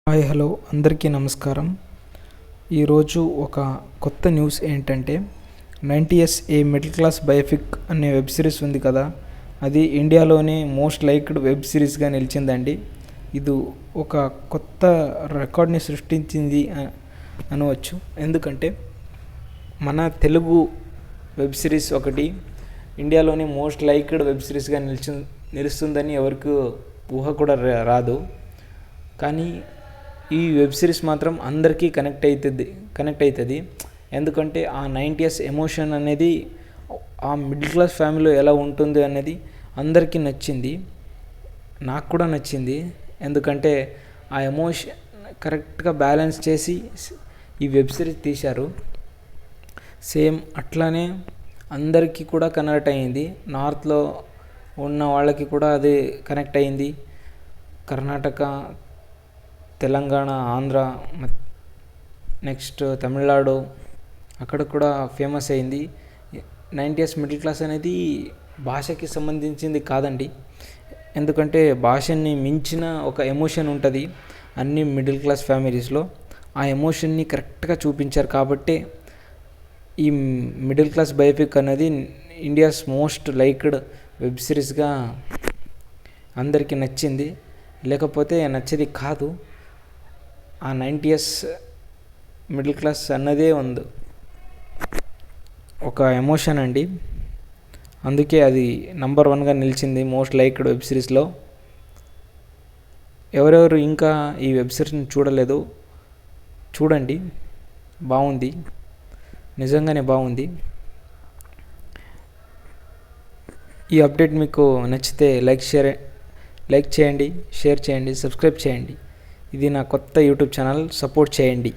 Hi hello అందరికీ నమస్కారం. ఈరోజు ఒక కొత్త న్యూస్ ఏంటంటే 90s a middle class biopic అనే వెబ్ సిరీస్ ఉంది కదా, అది ఇండియాలోనే మోస్ట్ లైక్డ్ వెబ్ సిరీస్గా నిలిచిందండి. ఇది ఒక కొత్త రికార్డ్ని సృష్టించింది అనవచ్చు. ఎందుకంటే మన తెలుగు వెబ్ సిరీస్ ఒకటి ఇండియాలోనే మోస్ట్ లైక్డ్ వెబ్ సిరీస్గా నిలుస్తుందని ఎవరికి ఊహ కూడా రాదు. కానీ ఈ వెబ్ సిరీస్ మాత్రం అందరికీ కనెక్ట్ అవుతుంది. ఎందుకంటే ఆ 90s ఎమోషన్ అనేది ఆ మిడిల్ క్లాస్ ఫ్యామిలీలో ఎలా ఉంటుంది అనేది అందరికీ నచ్చింది. నాకు కూడా నచ్చింది. ఎందుకంటే ఆ ఎమోషన్ కరెక్ట్గా బ్యాలెన్స్ చేసి ఈ వెబ్ సిరీస్ తీశారు. సేమ్ అట్లానే అందరికీ కూడా కనెక్ట్ అయ్యింది. నార్త్లో ఉన్న వాళ్ళకి కూడా అది కనెక్ట్ అయ్యింది. కర్ణాటక, తెలంగాణ, ఆంధ్ర, నెక్స్ట్ తమిళనాడు అక్కడ కూడా ఫేమస్ అయింది. 90s మిడిల్ క్లాస్ అనేది భాషకి సంబంధించింది కాదండి. ఎందుకంటే భాషని మించిన ఒక ఎమోషన్ ఉంటుంది అన్ని మిడిల్ క్లాస్ ఫ్యామిలీస్లో. ఆ ఎమోషన్ని కరెక్ట్గా చూపించారు కాబట్టి ఈ మిడిల్ క్లాస్ బయోపిక్ అనేది ఇండియాస్ మోస్ట్ లైక్డ్ వెబ్ సిరీస్గా అందరికీ నచ్చింది. లేకపోతే నచ్చేది కాదు. ఆ 90s మిడిల్ క్లాస్ అన్నదే ఉంది ఒక ఎమోషన్ అండి. అందుకే అది నంబర్ 1గా నిలిచింది మోస్ట్ లైక్డ్ వెబ్ సిరీస్లో. ఎవరెవరు ఇంకా ఈ వెబ్ సిరీస్ని చూడలేదు, చూడండి. బాగుంది, నిజంగానే బాగుంది. ఈ అప్డేట్ మీకు నచ్చితే లైక్ చేయండి, షేర్ చేయండి, సబ్స్క్రైబ్ చేయండి. ఇది నా కొత్త యూట్యూబ్ ఛానల్, సపోర్ట్ చేయండి.